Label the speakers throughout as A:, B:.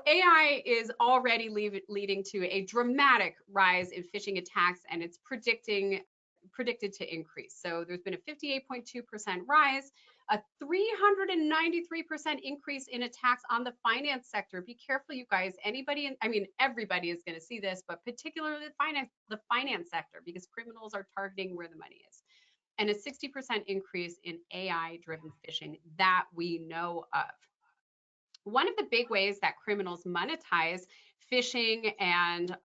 A: AI is already leading to a dramatic rise in phishing attacks, and it's predicted to increase. So there's been a 58.2% rise, a 393% increase in attacks on the finance sector. Be careful, you guys. Everybody is going to see this, but particularly the finance sector, because criminals are targeting where the money is. And a 60% increase in AI-driven phishing that we know of. One of the big ways that criminals monetize phishing and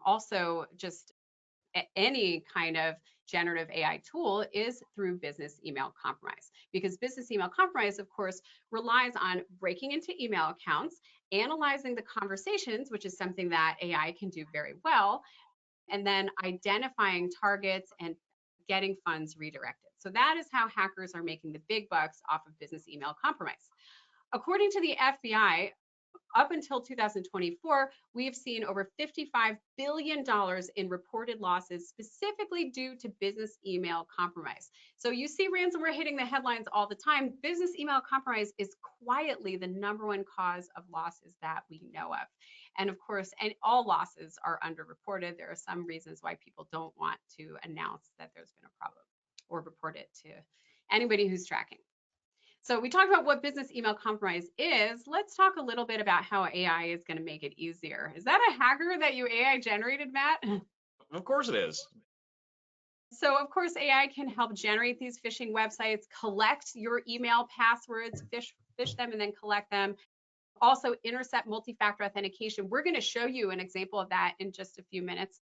A: also just any kind of generative AI tool is through business email compromise, because business email compromise, of course, relies on breaking into email accounts, analyzing the conversations, which is something that AI can do very well, and then identifying targets and getting funds redirected. So that is how hackers are making the big bucks off of business email compromise. According to the FBI, up until 2024, we've seen over $55 billion in reported losses specifically due to business email compromise. So you see ransomware hitting the headlines all the time. Business email compromise is quietly the #1 cause of losses that we know of. And of course, all losses are underreported. There are some reasons why people don't want to announce that there's been a problem or report it to anybody who's tracking. So we talked about what business email compromise is. Let's talk a little bit about how AI is going to make it easier. Is that a hacker that you AI generated, Matt?
B: Of course it is.
A: So of course, AI can help generate these phishing websites, collect your email passwords, phish them, and then collect them. Also intercept multi-factor authentication. We're going to show you an example of that in just a few minutes.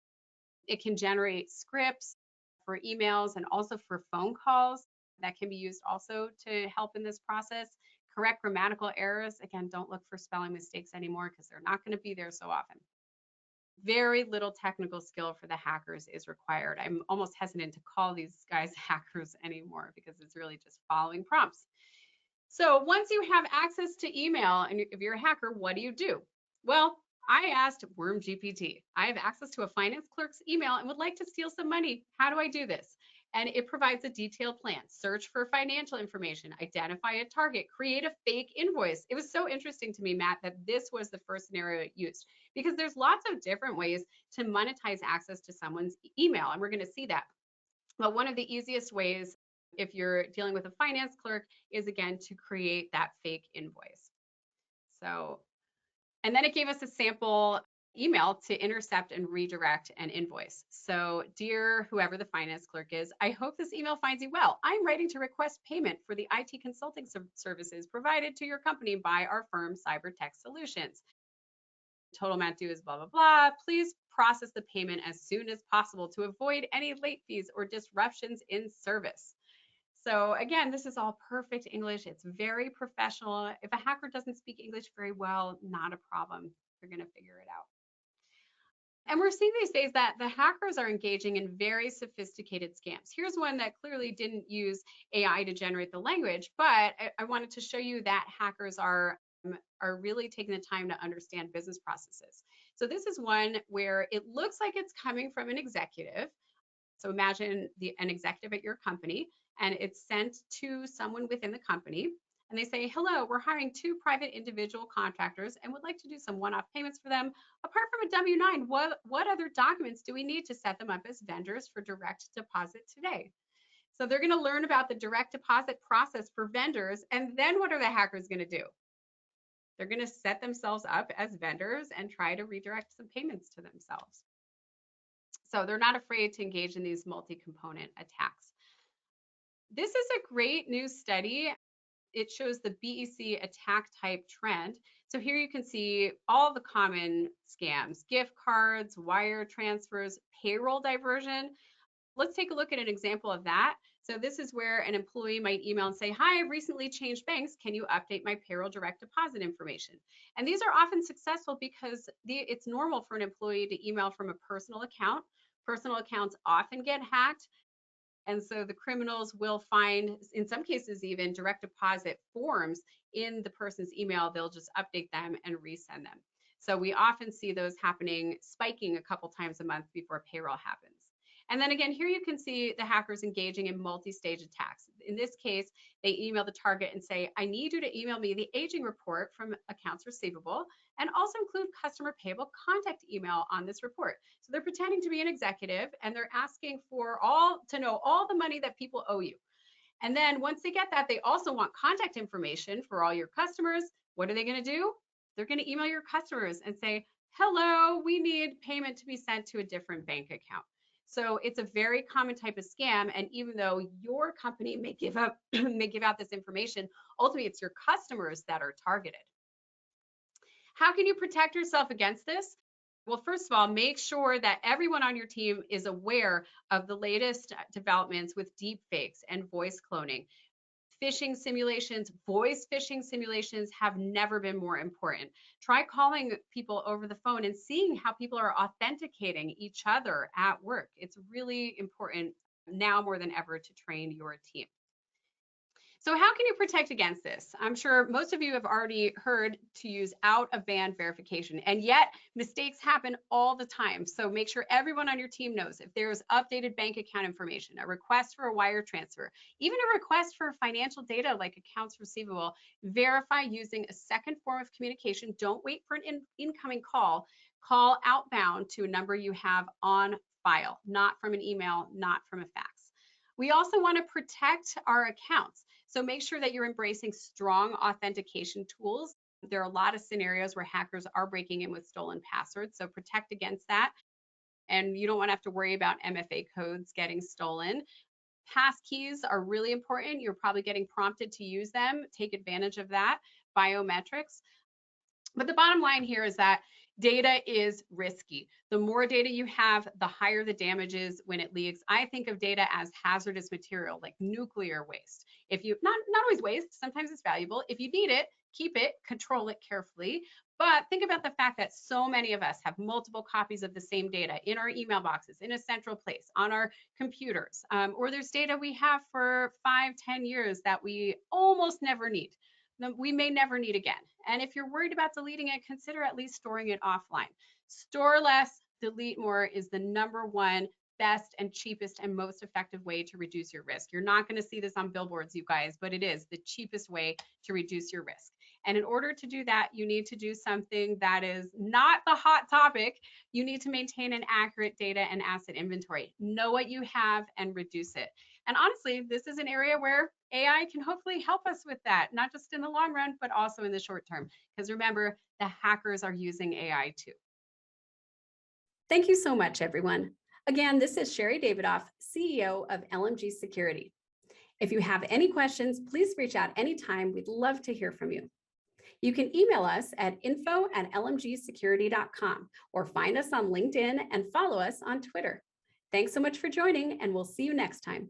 A: It can generate scripts for emails and also for phone calls. That can be used also to help in this process. Correct grammatical errors. Again, don't look for spelling mistakes anymore because they're not going to be there so often. Very little technical skill for the hackers is required. I'm almost hesitant to call these guys hackers anymore because it's really just following prompts. So once you have access to email, and if you're a hacker, what do? Well, I asked Worm GPT. I have access to a finance clerk's email and would like to steal some money. How do I do this? And it provides a detailed plan. Search for financial information, identify a target, create a fake invoice. It was so interesting to me, Matt, that this was the first scenario it used, because there's lots of different ways to monetize access to someone's email, and we're going to see that. But one of the easiest ways, if you're dealing with a finance clerk, is again to create that fake invoice. So, and then it gave us a sample email to intercept and redirect an invoice. So, dear whoever the finance clerk is, I hope this email finds you well. I'm writing to request payment for the IT consulting services provided to your company by our firm, Cybertech Solutions. Total amount due is blah, blah, blah. Please process the payment as soon as possible to avoid any late fees or disruptions in service. So again, this is all perfect English. It's very professional. If a hacker doesn't speak English very well, not a problem. They're going to figure it out. And we're seeing these days that the hackers are engaging in very sophisticated scams. Here's one that clearly didn't use AI to generate the language, but I wanted to show you that hackers are really taking the time to understand business processes. So this is one where it looks like it's coming from an executive. So imagine an executive at your company, and it's sent to someone within the company. And they say, hello, we're hiring 2 private individual contractors and would like to do some one-off payments for them. Apart from a W-9, what other documents do we need to set them up as vendors for direct deposit today? So they're going to learn about the direct deposit process for vendors. And then what are the hackers going to do? They're going to set themselves up as vendors and try to redirect some payments to themselves. So they're not afraid to engage in these multi-component attacks. This is a great new study. It shows the BEC attack type trend. So here you can see all the common scams: gift cards, wire transfers, payroll diversion. Let's take a look at an example of that. So this is where an employee might email and say, hi, I've recently changed banks. Can you update my payroll direct deposit information? And these are often successful because it's normal for an employee to email from a personal account. Personal accounts often get hacked. And so the criminals will find, in some cases, even direct deposit forms in the person's email. They'll just update them and resend them. So we often see those happening, spiking a couple times a month before payroll happens. And then again, here you can see the hackers engaging in multi-stage attacks. In this case, they email the target and say, I need you to email me the aging report from accounts receivable. and also include customer payable contact email on this report. So they're pretending to be an executive and they're asking for all to know all the money that people owe you. And then once they get that, they also want contact information for all your customers. What are they going to do? They're going to email your customers and say, hello, we need payment to be sent to a different bank account. So it's a very common type of scam. And even though your company may give out this information, ultimately it's your customers that are targeted. How can you protect yourself against this? Well, first of all, make sure that everyone on your team is aware of the latest developments with deep fakes and voice cloning. Phishing simulations, voice phishing simulations have never been more important. Try calling people over the phone and seeing how people are authenticating each other at work. It's really important now more than ever to train your team. So how can you protect against this? I'm sure most of you have already heard to use out of band verification, and yet mistakes happen all the time. So make sure everyone on your team knows if there's updated bank account information, a request for a wire transfer, even a request for financial data like accounts receivable, verify using a second form of communication. Don't wait for an incoming call. Call outbound to a number you have on file, not from an email, not from a fax. We also want to protect our accounts. So make sure that you're embracing strong authentication tools. There are a lot of scenarios where hackers are breaking in with stolen passwords, so protect against that. And you don't want to have to worry about MFA codes getting stolen. Passkeys are really important. You're probably getting prompted to use them. Take advantage of that. Biometrics. But the bottom line here is that data is risky. The more data you have, the higher the damage is when it leaks. I think of data as hazardous material, like nuclear waste. If you, not always waste, sometimes it's valuable. If you need it, keep it, control it carefully. But think about the fact that so many of us have multiple copies of the same data in our email boxes, in a central place, on our computers, or there's data we have for 5-10 years that we almost never need. We may never need again. And if you're worried about deleting it, consider at least storing it offline. Store less, delete more is the #1 best and cheapest and most effective way to reduce your risk. You're not going to see this on billboards, you guys, but it is the cheapest way to reduce your risk. And in order to do that, you need to do something that is not the hot topic. You need to maintain an accurate data and asset inventory. Know what you have and reduce it. And honestly, this is an area where AI can hopefully help us with that, not just in the long run, but also in the short term. Because remember, the hackers are using AI too. Thank you so much, everyone. Again, this is Sherry Davidoff, CEO of LMG Security. If you have any questions, please reach out anytime. We'd love to hear from you. You can email us at info@lmgsecurity.com or find us on LinkedIn and follow us on Twitter. Thanks so much for joining, and we'll see you next time.